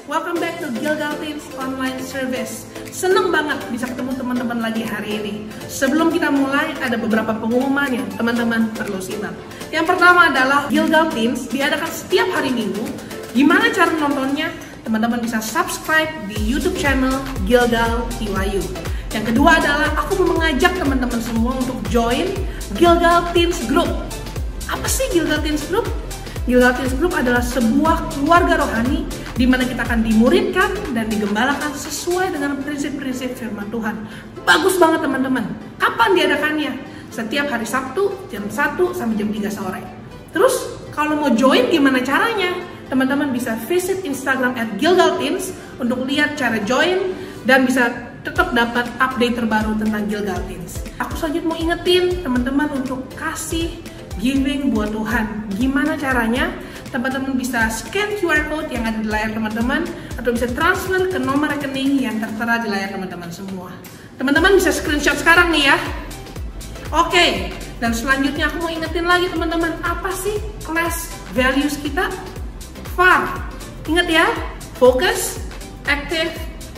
welcome back to Gilgal Teens Online Service. Seneng banget bisa ketemu teman-teman lagi hari ini. Sebelum kita mulai, ada beberapa pengumuman yang teman-teman perlu simak. Yang pertama adalah Gilgal Teens diadakan setiap hari Minggu. Gimana cara nontonnya? Teman-teman bisa subscribe di YouTube channel Gilgal TYU. Yang kedua adalah aku mau mengajak teman-teman semua untuk join Gilgal Teens Group. Apa sih Gilgal Teens Group? Gilgal Teens Group adalah sebuah keluarga rohani di mana kita akan dimuridkan dan digembalakan sesuai dengan prinsip-prinsip firman Tuhan. Bagus banget teman-teman. Kapan diadakannya? Setiap hari Sabtu jam 1 sampai jam 3 sore. Terus kalau mau join gimana caranya? Teman-teman bisa visit Instagram @GilgalTeens untuk lihat cara join dan bisa tetap dapat update terbaru tentang Gilgal Teens. Aku selanjutnya mau ingetin teman-teman untuk kasih giving buat Tuhan. Gimana caranya? Teman-teman bisa scan QR code yang ada di layar teman-teman atau bisa transfer ke nomor rekening yang tertera di layar teman-teman semua. Teman-teman bisa screenshot sekarang nih ya. Oke, dan selanjutnya aku mau ingetin lagi teman-teman, apa sih class values kita? FAR. Ingat ya, focus, active,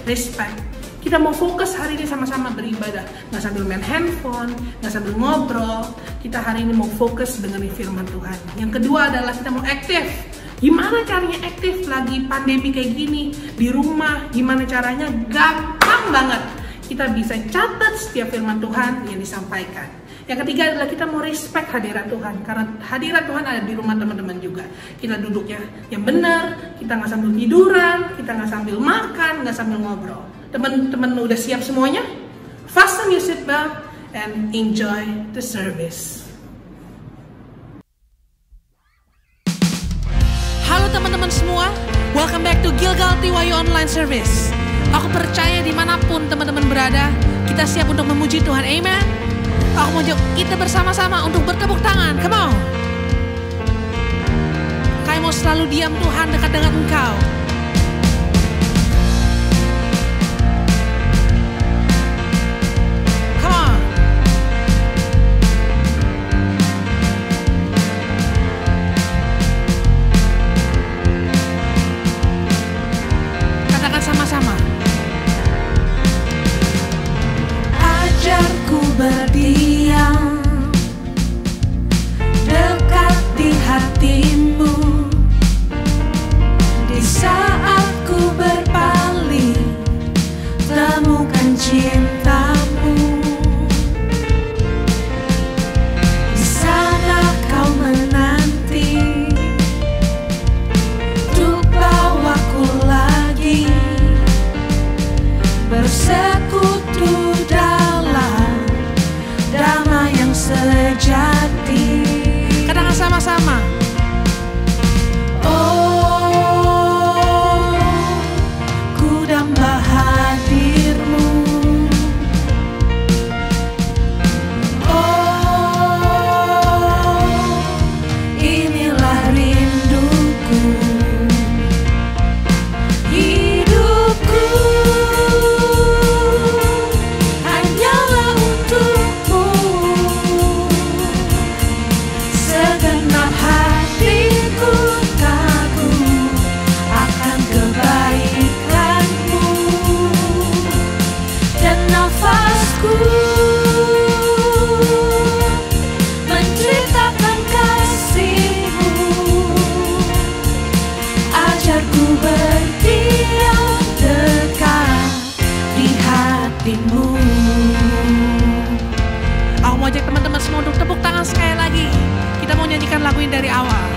respect. Kita mau fokus hari ini sama-sama beribadah, nggak sambil main handphone, nggak sambil ngobrol. Kita hari ini mau fokus dengan firman Tuhan. Yang kedua adalah kita mau aktif. Gimana caranya aktif lagi pandemi kayak gini di rumah? Gimana caranya? Gampang banget. Kita bisa catat setiap firman Tuhan yang disampaikan. Yang ketiga adalah kita mau respect hadirat Tuhan, karena hadirat Tuhan ada di rumah teman-teman juga. Kita duduknya yang benar, kita nggak sambil tiduran, kita nggak sambil makan, nggak sambil ngobrol. Teman-teman udah siap semuanya? Fasten your seatbelt and enjoy the service. Halo teman-teman semua, welcome back to Gilgal TYU Online Service. Aku percaya dimanapun teman-teman berada, kita siap untuk memuji Tuhan, amen. Aku mau ajak kita bersama-sama untuk bertepuk tangan, come on. Kami mau selalu diam Tuhan dekat dengan Engkau. Berdiam dekat di hatimu di saat ku berpaling, temukan cintamu. Di sana kau menanti untuk bawaku lagi bersekutu dalam damai yang sejati. Katakan sama-sama. Oh, ku damba hadirmu. Oh, inilah rinduku. Hidupku hanyalah untukmu. Segenap hatiku kagum akan kebaikanmu, dan nafasku menceritakan kasihmu. Ajarku berdiam dekat di hatimu. Aku mau ajak teman-teman semua untuk tepuk tangan sekali lagi. Kita mau nyanyikan lagu ini dari awal.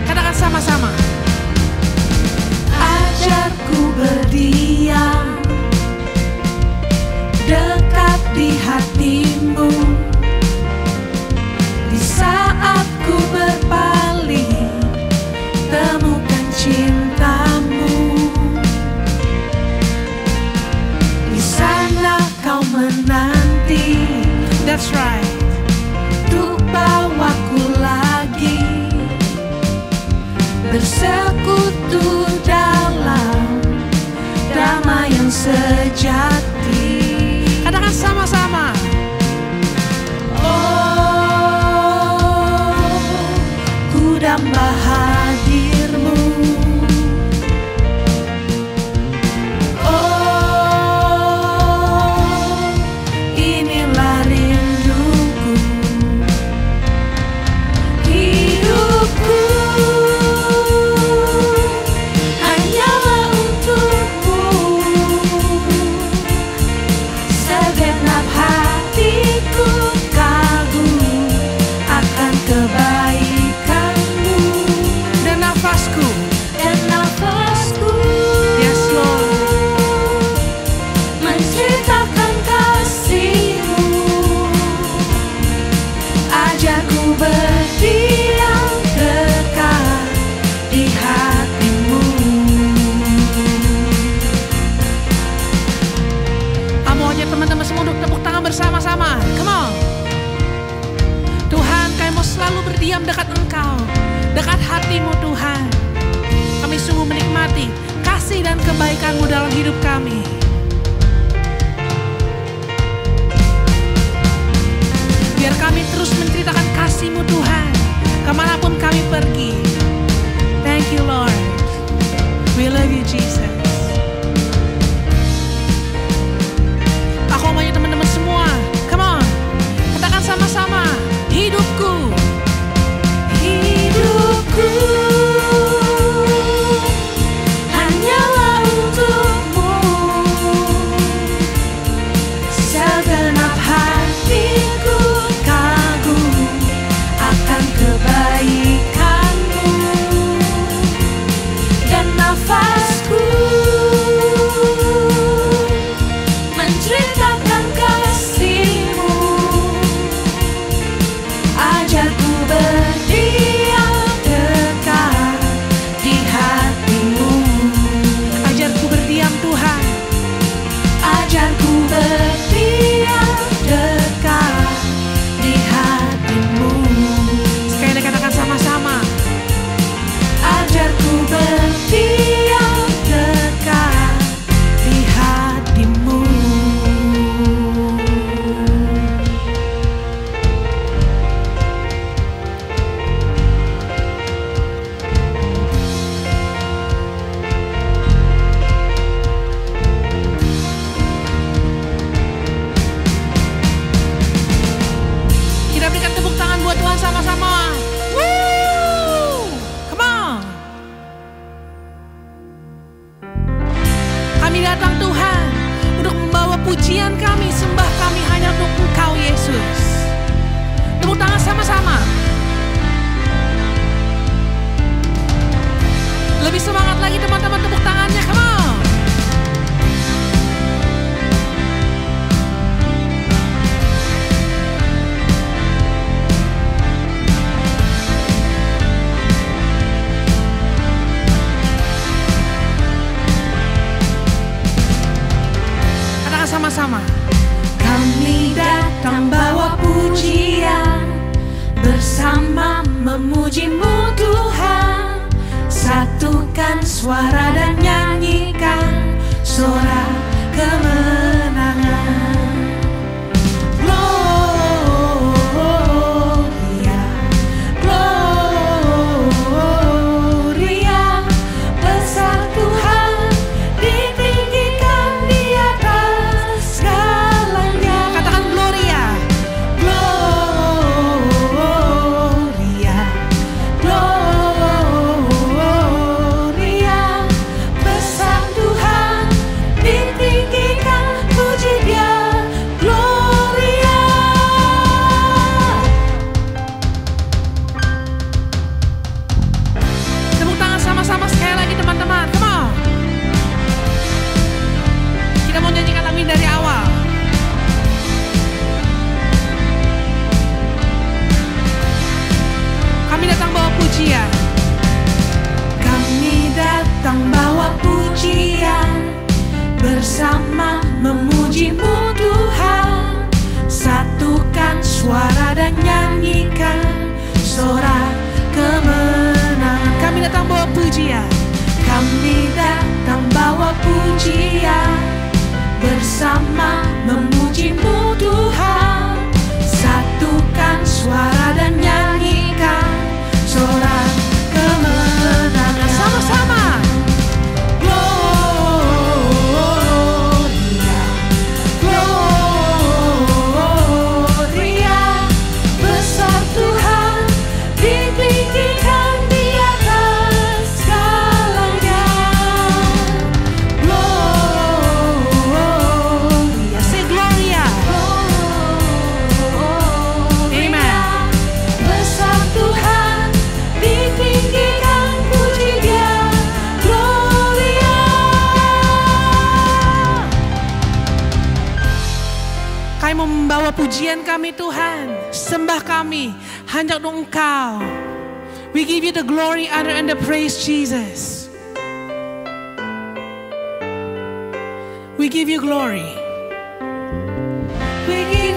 Katakan sama-sama. Ajarku berdiam dekat di hatimu di saat ku berpaling, temukan cintamu. Di sana kau menanti, That's right. untuk bawaku lagi bersekutu dalam damai yang sejati. Katakan sama-sama. bersama-sama. Come on. Tuhan, kami mau selalu berdiam dekat Engkau, dekat hati-Mu Tuhan. Kami sungguh menikmati kasih dan kebaikan-Mu dalam hidup kami. Biar kami terus menceritakan kasih-Mu Tuhan, kemanapun kami pergi. Thank you Lord. We love you Jesus. Aku mau tanya teman-teman semua, come on, katakan sama-sama, hidupku, Hidupku hanyalah untuk-Mu, segenap hatiku kagum akan kebaikan-Mu, dan nafasku menceritakan kasih-Mu. Ajarku berdiam dekat di hati-Mu. ajarku berdiam Tuhan. Ajarku berdiam dekat di hati-Mu. Sekali lagi katakan sama-sama, Ajarku berdiam dekat di hati-Mu. kita berikan tepuk tangan buat Tuhan sama-sama. Woo! Come on. Kami datang Tuhan untuk membawa pujian kami, sembah kami hanya untuk Engkau Yesus. Tepuk tangan sama-sama. Lebih semangat lagi teman-teman, tepuk tangannya, come on. Katakan sama-sama. Kami datang bawa pujian, bersama memuji-Mu Tuhan. Satukan suara dan nyanyikan sorak kemenangan. Gloria, Gloria, besar Tuhan, ditinggikan di atas segalanya. Katakan Gloria. Gloria, Gloria, besar Tuhan, ditinggikan, puji Dia, Gloria. Tepuk tangan sama-sama sekali lagi teman-teman, come on. Kita mau nyanyikan lagi dari awal. Kami datang bawa pujian. Kami datang bawa pujian, bersama memuji-Mu Tuhan. Satukan suara dan nyanyikan sorak kemenangan. Kami datang bawa pujian. Kami datang bawa pujian, bersama memuji-Mu Tuhan. Satukan suara dan nyanyikan sorak kemenangan. Sama-sama. Gloria, Gloria, besar Tuhan, ditinggikan di atas segalanya. Gloria, Say Gloria. Gloria, besar Tuhan, ditinggikan, puji Dia, Gloria. Kami mau membawa pujian kami Tuhan, sembah kami hanya untuk Engkau. We give you the glory, honor, and the praise, Jesus. We give you glory. We give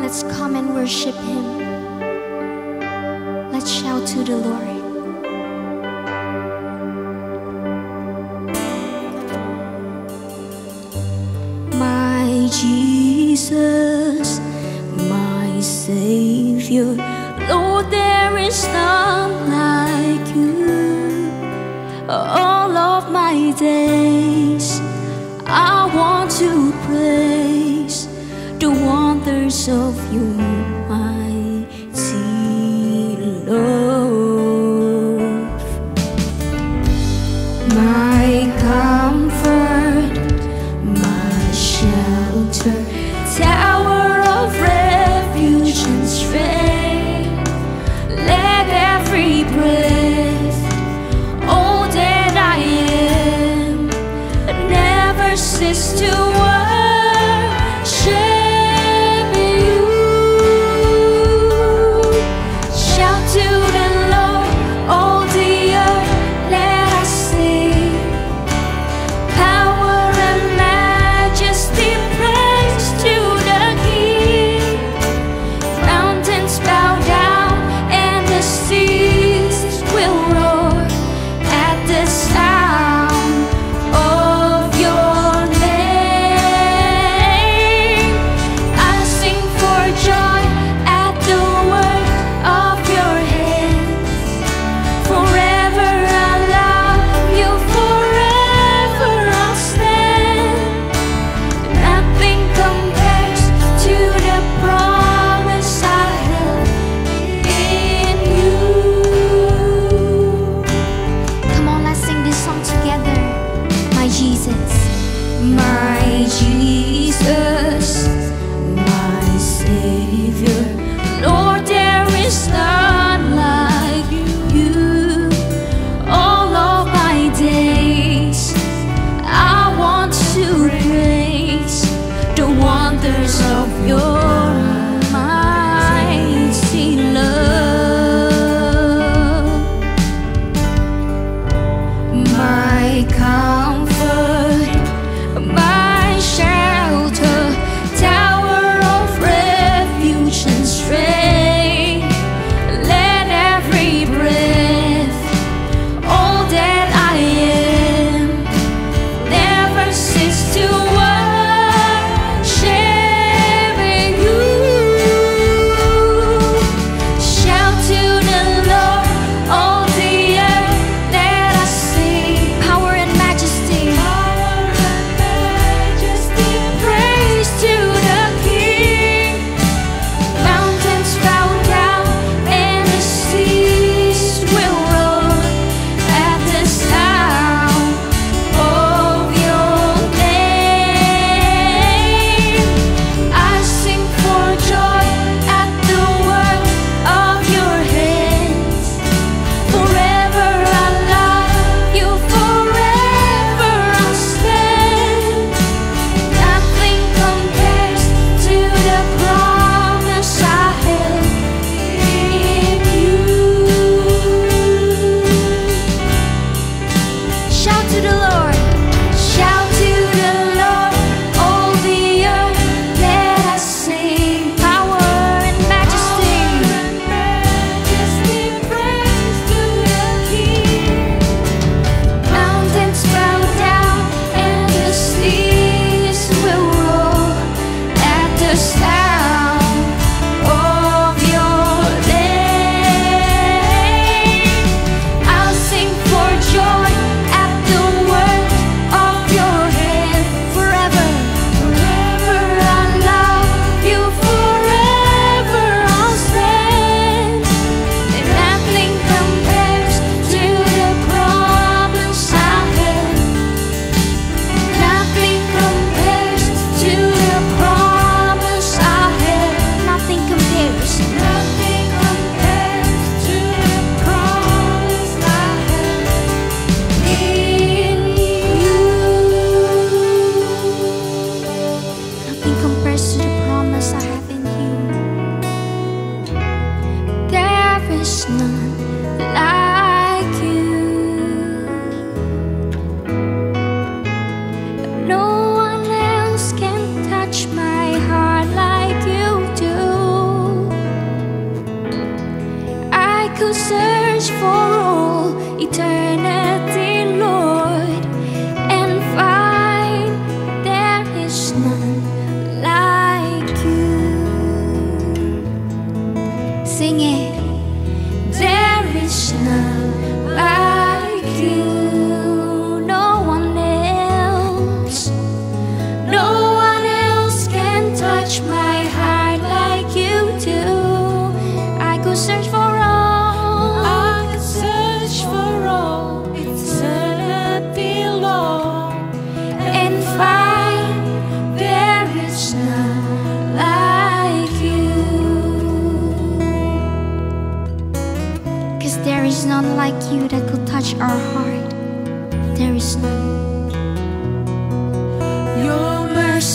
Let's come and worship Him. Let's shout to the Lord. My Jesus, my Savior, Lord, there is none like you. All of my days, I want to praise the wonders of your mighty love. My comfort, my shelter, tower of refuge and strength. Let every breath, all that I am, never cease to worship.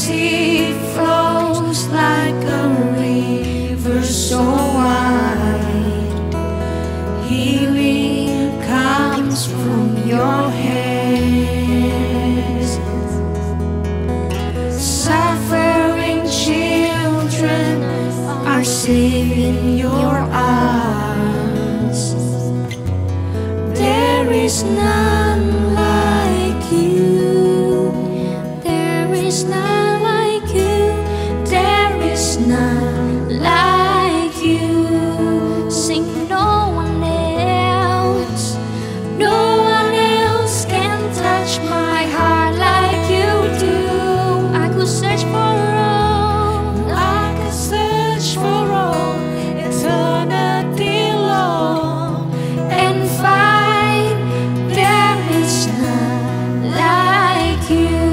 mercy flows like a river so wide. Healing comes from your hands. Suffering children are safe in your arms. There is none like you. There is none like you. There is none like you. Sing no one else. No one else can touch my heart like you do. I could search for all. I could search for all eternity long and find there is none like you.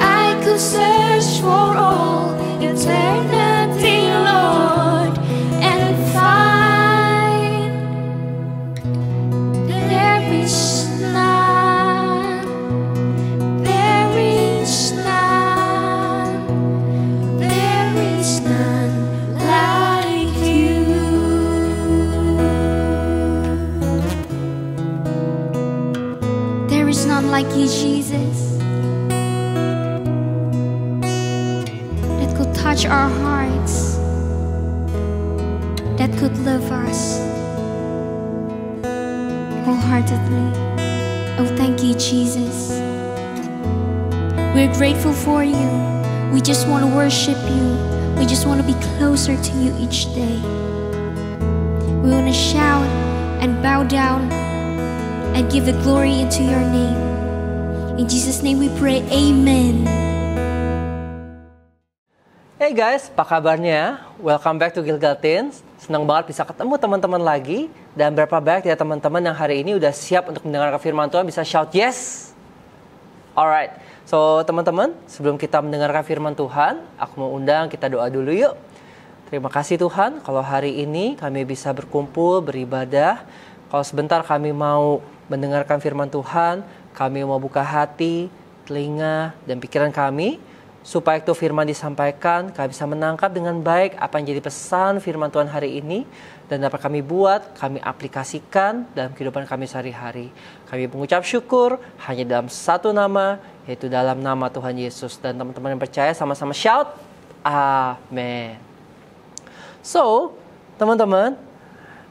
I could search for all eternity, Lord, and find there is none. There is none. There is none like you. There is none like you, Jesus, that could touch our hearts, that could love us wholeheartedly. Oh, thank you, Jesus. We're grateful for you. We just want to worship you. We just want to be closer to you each day. We want to shout and bow down and give the glory into your name. In Jesus' name we pray, amen. Hey guys, apa kabarnya? Welcome back to Gilgal Teens. Senang banget bisa ketemu teman-teman lagi. Dan berapa banyak ya teman-teman yang hari ini udah siap untuk mendengarkan firman Tuhan, bisa shout yes? Alright, so teman-teman, sebelum kita mendengarkan firman Tuhan, aku mau undang kita doa dulu yuk. Terima kasih Tuhan, kalau hari ini kami bisa berkumpul, beribadah. Kalau sebentar kami mau mendengarkan firman Tuhan, kami mau buka hati, telinga, dan pikiran kami, supaya itu firman disampaikan, kami bisa menangkap dengan baik apa yang jadi pesan firman Tuhan hari ini, dan dapat kami buat, kami aplikasikan dalam kehidupan kami sehari-hari. Kami mengucap syukur hanya dalam satu nama, yaitu dalam nama Tuhan Yesus. Dan teman-teman yang percaya sama-sama shout, amin. So, teman-teman,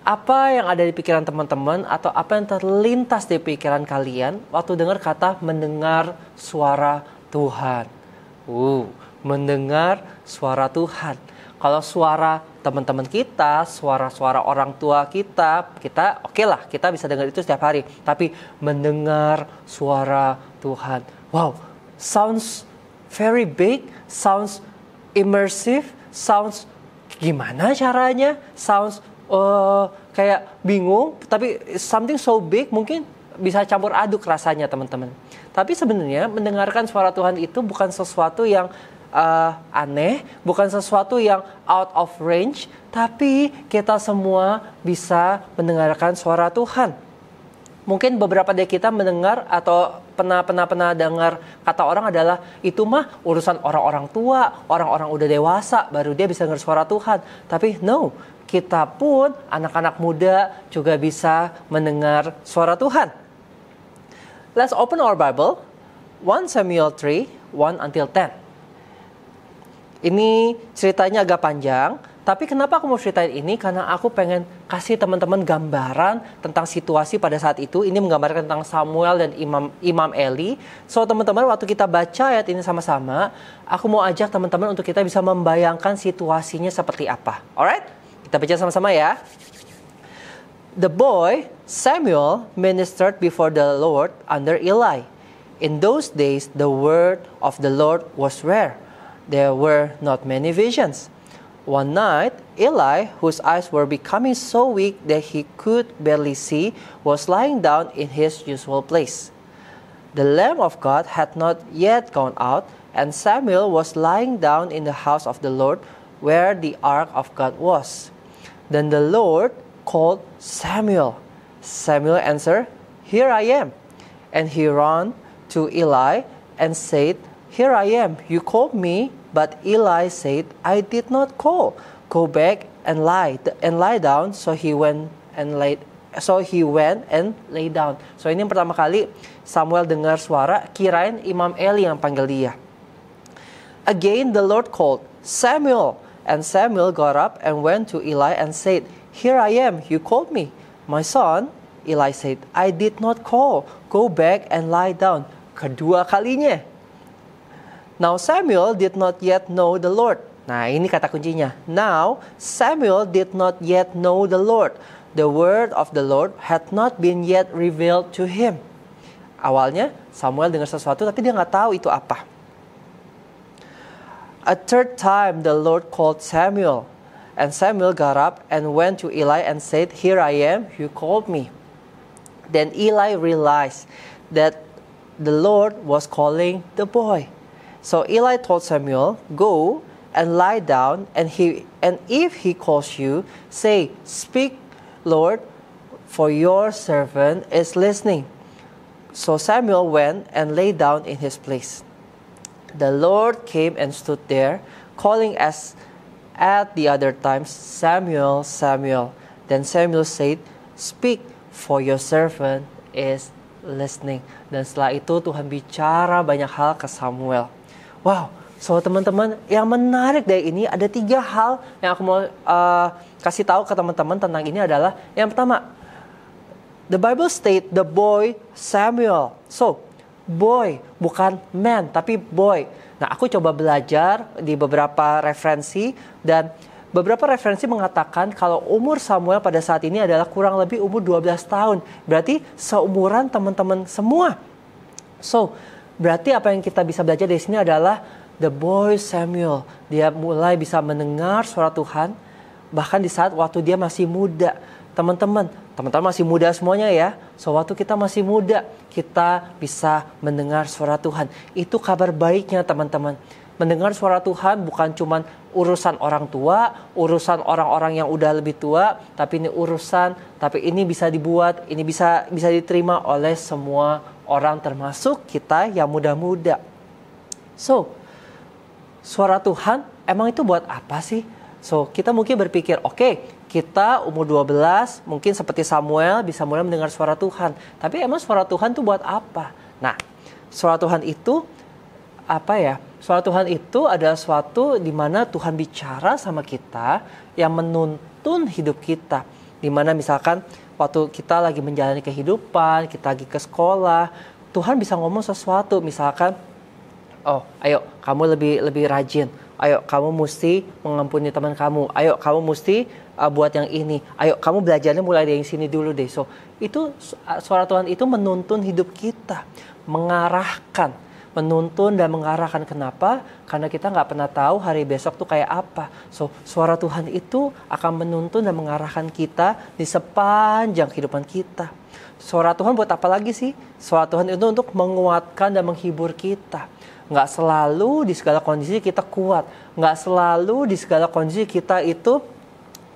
apa yang ada di pikiran teman-teman atau apa yang terlintas di pikiran kalian waktu dengar kata mendengar suara Tuhan? Mendengar suara Tuhan. Kalau suara teman-teman kita, suara-suara orang tua kita oke lah, kita bisa dengar itu setiap hari. Tapi mendengar suara Tuhan, wow, sounds very big, sounds immersive, sounds gimana caranya, sounds kayak bingung, tapi something so big mungkin bisa campur aduk rasanya teman-teman. Tapi sebenarnya mendengarkan suara Tuhan itu bukan sesuatu yang aneh, bukan sesuatu yang out of range, tapi kita semua bisa mendengarkan suara Tuhan. Mungkin beberapa dari kita mendengar atau pernah dengar kata orang adalah itu mah urusan orang-orang tua, orang-orang udah dewasa baru dia bisa dengar suara Tuhan. Tapi no, kita pun anak-anak muda juga bisa mendengar suara Tuhan. Let's open our Bible, 1 Samuel 3, 1-10. Ini ceritanya agak panjang, tapi kenapa aku mau ceritain ini? Karena aku pengen kasih teman-teman gambaran tentang situasi pada saat itu. Ini menggambarkan tentang Samuel dan Imam Eli. So teman-teman, waktu kita baca ayat ini sama-sama, aku mau ajak teman-teman untuk kita bisa membayangkan situasinya seperti apa. Alright? Kita baca sama-sama ya. The boy, Samuel, ministered before the Lord under Eli. In those days, the word of the Lord was rare. There were not many visions. One night, Eli, whose eyes were becoming so weak that he could barely see, was lying down in his usual place. The Lamb of God had not yet gone out, and Samuel was lying down in the house of the Lord, where the ark of God was. Then the Lord called Samuel. Samuel answered, "Here I am." And he ran to Eli and said, "Here I am. You called me." But Eli said, "I did not call. Go back and lie down." So he went and lay down. So ini yang pertama kali Samuel dengar suara, kirain Imam Eli yang panggil dia. Again the Lord called, "Samuel." And Samuel got up and went to Eli and said, "Here I am. You called me." "My son," Eli said, "I did not call. Go back and lie down." Kedua kalinya. Now Samuel did not yet know the Lord. Nah, ini kata kuncinya. Now Samuel did not yet know the Lord. The word of the Lord had not been yet revealed to him. Awalnya Samuel dengar sesuatu tapi dia nggak tahu itu apa. A third time the Lord called Samuel. And Samuel got up and went to Eli and said, "Here I am, you called me." Then Eli realized that the Lord was calling the boy. So Eli told Samuel, "Go and lie down, and if he calls you, say, 'Speak, Lord, for your servant is listening.'" So Samuel went and lay down in his place. The Lord came and stood there, calling as at the other times, "Samuel, Samuel." Then Samuel said, "Speak, for your servant is listening." Dan setelah itu Tuhan bicara banyak hal ke Samuel. Wow, so teman-teman, yang menarik dari ini ada 3 hal yang aku mau kasih tahu ke teman-teman tentang ini adalah, yang pertama, the Bible state the boy Samuel. So, boy, bukan man, tapi boy. Nah, aku coba belajar di beberapa referensi, dan beberapa referensi mengatakan kalau umur Samuel pada saat ini adalah kurang lebih umur 12 tahun. Berarti seumuran teman-teman semua. So, berarti apa yang kita bisa belajar dari sini adalah the boy Samuel. Dia mulai bisa mendengar suara Tuhan, bahkan di saat waktu dia masih muda. Teman-teman masih muda semuanya ya. So, waktu kita masih muda, kita bisa mendengar suara Tuhan. Itu kabar baiknya teman-teman. Mendengar suara Tuhan bukan cuma urusan orang tua, urusan orang-orang yang udah lebih tua, tapi ini bisa dibuat, ini bisa diterima oleh semua orang, termasuk kita yang muda-muda. So, suara Tuhan emang itu buat apa sih? So, kita mungkin berpikir, oke, kita umur 12, mungkin seperti Samuel, bisa mulai mendengar suara Tuhan. Tapi emang suara Tuhan itu buat apa? Nah, suara Tuhan itu apa ya? Suara Tuhan itu adalah suatu di mana Tuhan bicara sama kita yang menuntun hidup kita. Di mana misalkan waktu kita lagi menjalani kehidupan, kita lagi ke sekolah, Tuhan bisa ngomong sesuatu, misalkan, "Oh, ayo kamu lebih rajin. Ayo kamu mesti mengampuni teman kamu. Ayo kamu mesti buat yang ini. Ayo kamu belajarnya mulai dari sini dulu deh." So, itu suara Tuhan itu menuntun hidup kita, mengarahkan, menuntun dan mengarahkan. Kenapa? Karena kita nggak pernah tahu hari besok tuh kayak apa. So, suara Tuhan itu akan menuntun dan mengarahkan kita di sepanjang kehidupan kita. Suara Tuhan buat apa lagi sih? Suara Tuhan itu untuk menguatkan dan menghibur kita. Nggak selalu di segala kondisi kita kuat. Nggak selalu di segala kondisi kita itu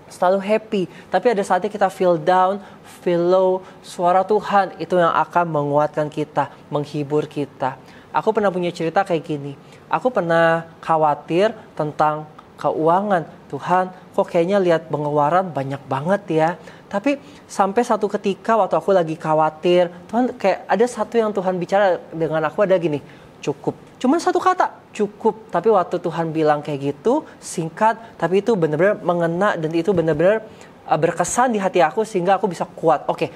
selalu happy. Tapi ada saatnya kita feel down, feel low. Suara Tuhan itu yang akan menguatkan kita, menghibur kita. Aku pernah punya cerita kayak gini. Aku pernah khawatir tentang keuangan. Tuhan, kok kayaknya lihat pengeluaran banyak banget ya. Tapi sampai satu ketika waktu aku lagi khawatir, Tuhan kayak ada satu yang Tuhan bicara dengan aku, ada gini, "Cukup." Cuma satu kata, "cukup." Tapi waktu Tuhan bilang kayak gitu, singkat, tapi itu benar-benar mengena dan itu benar-benar berkesan di hati aku sehingga aku bisa kuat. Oke,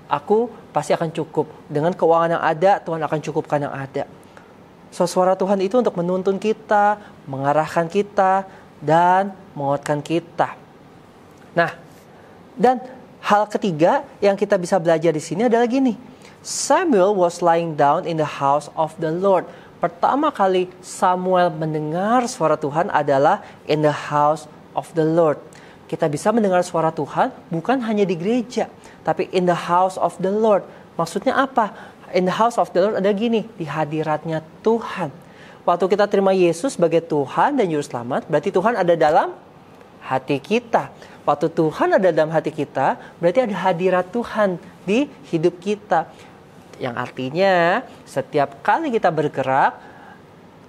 aku pasti akan cukup. Dengan keuangan yang ada, Tuhan akan cukupkan yang ada. So, suara Tuhan itu untuk menuntun kita, mengarahkan kita, dan menguatkan kita. Nah, dan hal ketiga yang kita bisa belajar di sini adalah gini. Samuel was lying down in the house of the Lord. Pertama kali Samuel mendengar suara Tuhan adalah in the house of the Lord. Kita bisa mendengar suara Tuhan bukan hanya di gereja, tapi in the house of the Lord. Maksudnya apa? In the house of the Lord ada gini, di hadiratnya Tuhan. Waktu kita terima Yesus sebagai Tuhan dan Juru Selamat, berarti Tuhan ada dalam hati kita. Waktu Tuhan ada dalam hati kita, berarti ada hadirat Tuhan di hidup kita. Yang artinya setiap kali kita bergerak,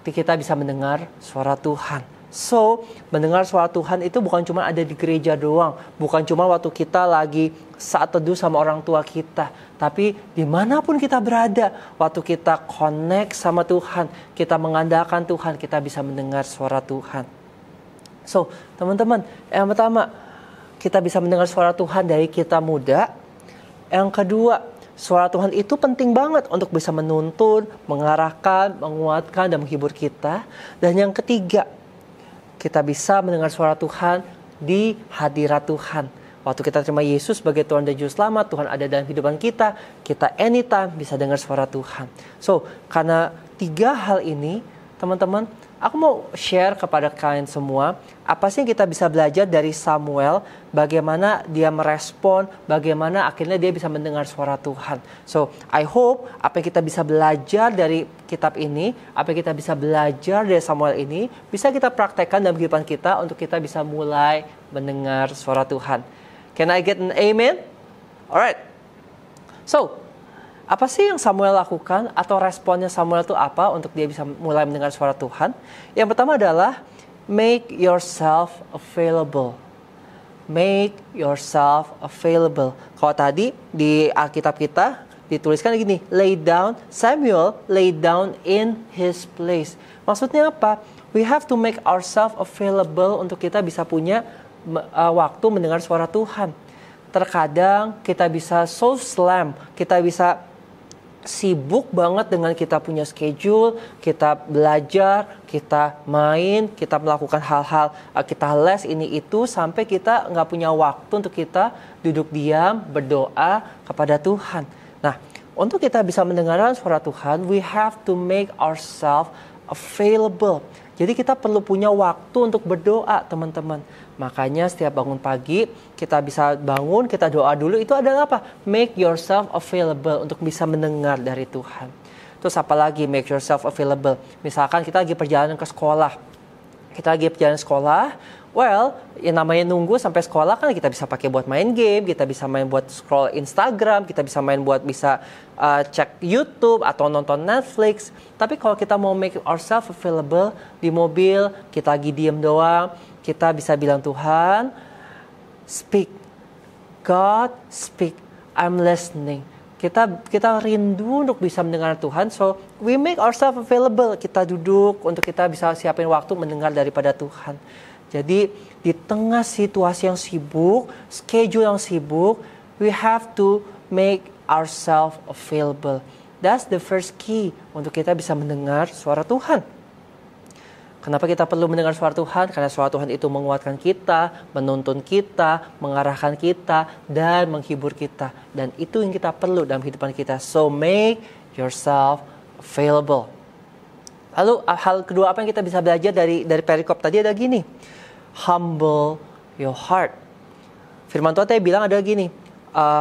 kita bisa mendengar suara Tuhan. So, mendengar suara Tuhan itu bukan cuma ada di gereja doang. Bukan cuma waktu kita lagi saat teduh sama orang tua kita. Tapi dimanapun kita berada, waktu kita connect sama Tuhan, kita mengandalkan Tuhan, kita bisa mendengar suara Tuhan. So, teman-teman, yang pertama, kita bisa mendengar suara Tuhan dari kita muda. Yang kedua, suara Tuhan itu penting banget untuk bisa menuntun, mengarahkan, menguatkan, dan menghibur kita. Dan yang ketiga, kita bisa mendengar suara Tuhan di hadirat Tuhan. Waktu kita terima Yesus sebagai Tuhan dan Juru Selamat, Tuhan ada dalam kehidupan kita, kita anytime bisa dengar suara Tuhan. So, karena 3 hal ini, teman-teman, aku mau share kepada kalian semua, apa sih yang kita bisa belajar dari Samuel, bagaimana dia merespon, bagaimana akhirnya dia bisa mendengar suara Tuhan. So, I hope apa yang kita bisa belajar dari kitab ini, apa yang kita bisa belajar dari Samuel ini, bisa kita praktekkan dalam kehidupan kita untuk kita bisa mulai mendengar suara Tuhan. Can I get an amen? Alright. So, apa sih yang Samuel lakukan atau responnya Samuel itu apa untuk dia bisa mulai mendengar suara Tuhan? Yang pertama adalah make yourself available. Make yourself available. Kalau tadi di Alkitab kita dituliskan gini, Samuel lay down in his place. Maksudnya apa? We have to make ourselves available untuk kita bisa punya waktu mendengar suara Tuhan. Terkadang kita bisa so slam, kita bisa sibuk banget dengan kita punya schedule, kita belajar, kita main, kita melakukan hal-hal, kita les ini itu, sampai kita nggak punya waktu untuk kita duduk diam, berdoa kepada Tuhan. Nah, untuk kita bisa mendengarkan suara Tuhan, we have to make ourselves available. Jadi kita perlu punya waktu untuk berdoa, teman-teman. Makanya setiap bangun pagi, kita bisa bangun, kita doa dulu. Itu adalah apa? Make yourself available untuk bisa mendengar dari Tuhan. Terus apa lagi make yourself available? Misalkan kita lagi perjalanan ke sekolah. Kita lagi perjalanan sekolah, well, yang namanya nunggu sampai sekolah kan kita bisa pakai buat main game, kita bisa main buat scroll Instagram, kita bisa main buat bisa cek YouTube atau nonton Netflix. Tapi kalau kita mau make ourselves available di mobil, kita lagi diem doang, kita bisa bilang, Tuhan, speak. God, speak. I'm listening. Kita rindu untuk bisa mendengar Tuhan. So, we make ourselves available. Kita duduk untuk kita bisa siapin waktu mendengar daripada Tuhan. Jadi, di tengah situasi yang sibuk, schedule yang sibuk, we have to make ourselves available. That's the first key untuk kita bisa mendengar suara Tuhan. Kenapa kita perlu mendengar suara Tuhan? Karena suara Tuhan itu menguatkan kita, menuntun kita, mengarahkan kita, dan menghibur kita. Dan itu yang kita perlu dalam kehidupan kita. So, make yourself available. Lalu, hal kedua apa yang kita bisa belajar dari perikop tadi ada gini. Humble your heart. Firman Tuhan tadi bilang ada gini.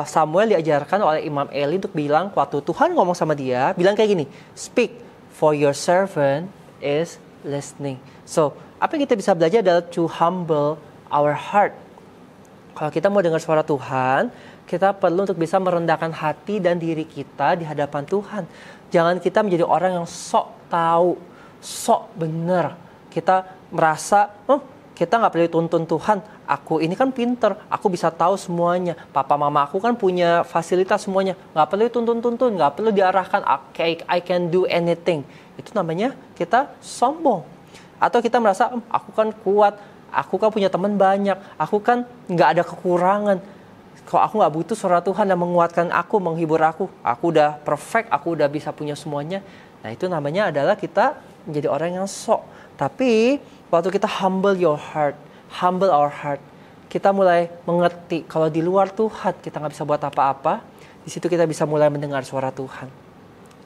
Samuel diajarkan oleh Imam Eli untuk bilang, waktu Tuhan ngomong sama dia, bilang kayak gini. Speak, for your servant is listening. So, apa yang kita bisa belajar adalah to humble our heart. Kalau kita mau dengar suara Tuhan, kita perlu untuk bisa merendahkan hati dan diri kita di hadapan Tuhan. Jangan kita menjadi orang yang sok tahu, sok benar. Kita merasa, kita nggak perlu tuntun Tuhan. Aku ini kan pinter, aku bisa tahu semuanya. Papa mama aku kan punya fasilitas semuanya. Nggak perlu tuntun, nggak perlu diarahkan. I can do anything. Itu namanya kita sombong. Atau kita merasa, aku kan kuat, aku kan punya teman banyak, aku kan nggak ada kekurangan. Kalau aku nggak butuh suara Tuhan yang menguatkan aku, menghibur aku udah perfect, aku udah bisa punya semuanya. Nah, itu namanya adalah kita menjadi orang yang sok. Tapi waktu kita humble our heart, kita mulai mengerti kalau di luar Tuhan kita nggak bisa buat apa-apa. Di situ kita bisa mulai mendengar suara Tuhan.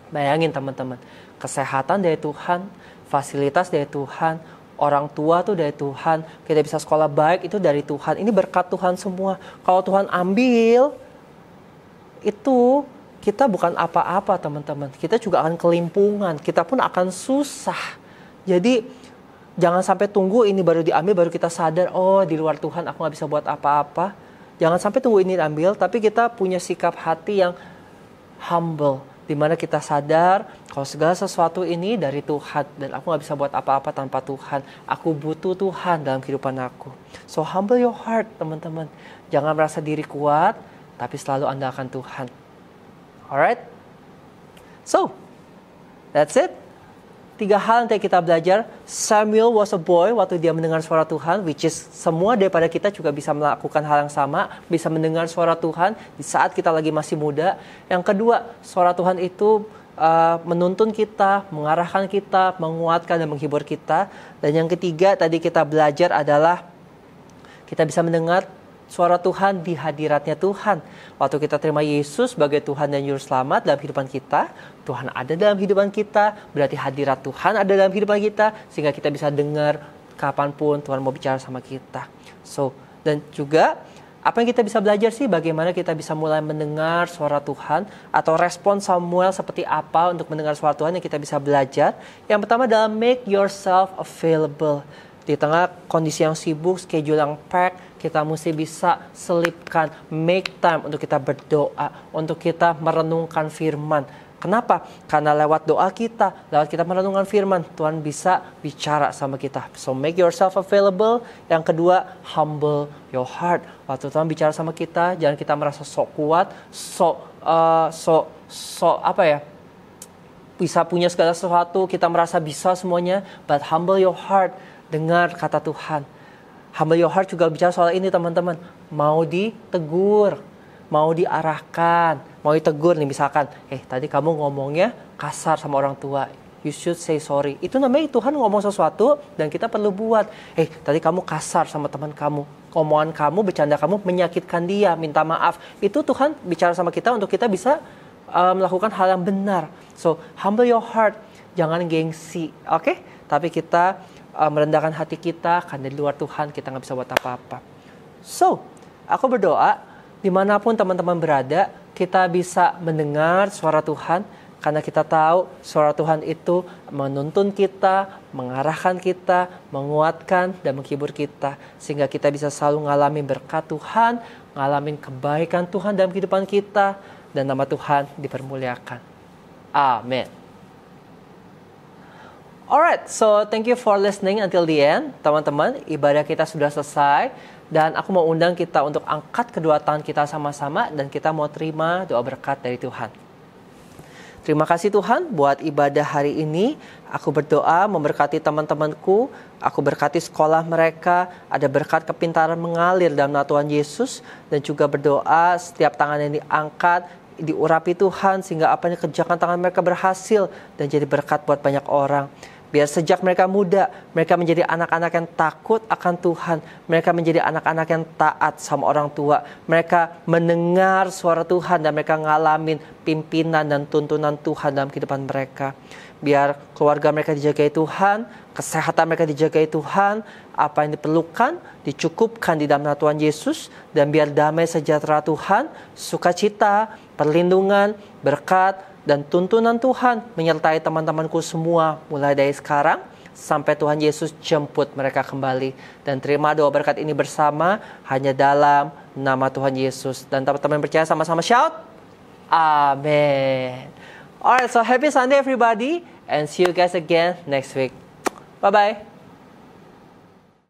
Bayangin teman-teman, kesehatan dari Tuhan, fasilitas dari Tuhan, orang tua tuh dari Tuhan, kita bisa sekolah baik itu dari Tuhan. Ini berkat Tuhan semua. Kalau Tuhan ambil, itu kita bukan apa-apa teman-teman. Kita juga akan kelimpungan, kita pun akan susah. Jadi jangan sampai tunggu ini baru diambil, baru kita sadar, oh di luar Tuhan aku gak bisa buat apa-apa. Jangan sampai tunggu ini diambil, tapi kita punya sikap hati yang humble. Dimana kita sadar kalau segala sesuatu ini dari Tuhan dan aku gak bisa buat apa-apa tanpa Tuhan. Aku butuh Tuhan dalam kehidupan aku. So humble your heart, teman-teman. Jangan merasa diri kuat, tapi selalu andalkan Tuhan. Alright? So, that's it. 3 hal yang tadi kita belajar. Samuel was a boy waktu dia mendengar suara Tuhan, which is semua daripada kita juga bisa melakukan hal yang sama, bisa mendengar suara Tuhan di saat kita lagi masih muda. Yang kedua, suara Tuhan itu menuntun kita, mengarahkan kita, menguatkan dan menghibur kita. Dan yang ketiga tadi kita belajar adalah kita bisa mendengar suara Tuhan di hadiratnya Tuhan. Waktu kita terima Yesus sebagai Tuhan dan Juru Selamat dalam kehidupan kita, Tuhan ada dalam kehidupan kita, berarti hadirat Tuhan ada dalam kehidupan kita, sehingga kita bisa dengar kapanpun Tuhan mau bicara sama kita. So, dan juga apa yang kita bisa belajar sih, bagaimana kita bisa mulai mendengar suara Tuhan, atau respon Samuel seperti apa untuk mendengar suara Tuhan yang kita bisa belajar. Yang pertama adalah make yourself available. Di tengah kondisi yang sibuk, schedule yang pack, kita mesti bisa selipkan, make time untuk kita berdoa, untuk kita merenungkan firman. Kenapa? Karena lewat doa kita, lewat kita merenungkan firman, Tuhan bisa bicara sama kita. So make yourself available. Yang kedua, humble your heart. Waktu Tuhan bicara sama kita, jangan kita merasa sok kuat, bisa punya segala sesuatu, kita merasa bisa semuanya, but humble your heart. Dengar kata Tuhan. Humble your heart juga bicara soal ini, teman-teman. Mau ditegur, mau diarahkan, mau ditegur nih misalkan, tadi kamu ngomongnya kasar sama orang tua. You should say sorry. Itu namanya Tuhan ngomong sesuatu dan kita perlu buat. Tadi kamu kasar sama teman kamu. Omongan kamu, bercanda kamu menyakitkan dia, minta maaf. Itu Tuhan bicara sama kita untuk kita bisa melakukan hal yang benar. So, humble your heart. Jangan gengsi, oke? Tapi kita merendahkan hati kita, karena di luar Tuhan kita nggak bisa buat apa-apa. So, aku berdoa dimanapun teman-teman berada, kita bisa mendengar suara Tuhan, karena kita tahu suara Tuhan itu menuntun kita, mengarahkan kita, menguatkan dan menghibur kita, sehingga kita bisa selalu ngalamin berkat Tuhan, ngalamin kebaikan Tuhan dalam kehidupan kita, dan nama Tuhan dipermuliakan. Amin. Alright, so thank you for listening until the end. Teman-teman, ibadah kita sudah selesai. Dan aku mau undang kita untuk angkat kedua tangan kita sama-sama. Dan kita mau terima doa berkat dari Tuhan. Terima kasih Tuhan buat ibadah hari ini. Aku berdoa memberkati teman-temanku. Aku berkati sekolah mereka. Ada berkat kepintaran mengalir dalam nama Tuhan Yesus. Dan juga berdoa setiap tangan yang diangkat, diurapi Tuhan, sehingga apa yang kerjakan tangan mereka berhasil dan jadi berkat buat banyak orang. Biar sejak mereka muda, mereka menjadi anak-anak yang takut akan Tuhan. Mereka menjadi anak-anak yang taat sama orang tua. Mereka mendengar suara Tuhan dan mereka ngalamin pimpinan dan tuntunan Tuhan dalam kehidupan mereka. Biar keluarga mereka dijagai Tuhan, kesehatan mereka dijagai Tuhan, apa yang diperlukan dicukupkan di dalam nama Tuhan Yesus, dan biar damai sejahtera Tuhan, sukacita, perlindungan, berkat, dan tuntunan Tuhan menyertai teman-temanku semua mulai dari sekarang sampai Tuhan Yesus jemput mereka kembali. Dan terima doa berkat ini bersama hanya dalam nama Tuhan Yesus. Dan teman-teman percaya sama-sama shout, Amen. Alright, so happy Sunday everybody, and see you guys again next week. Bye-bye.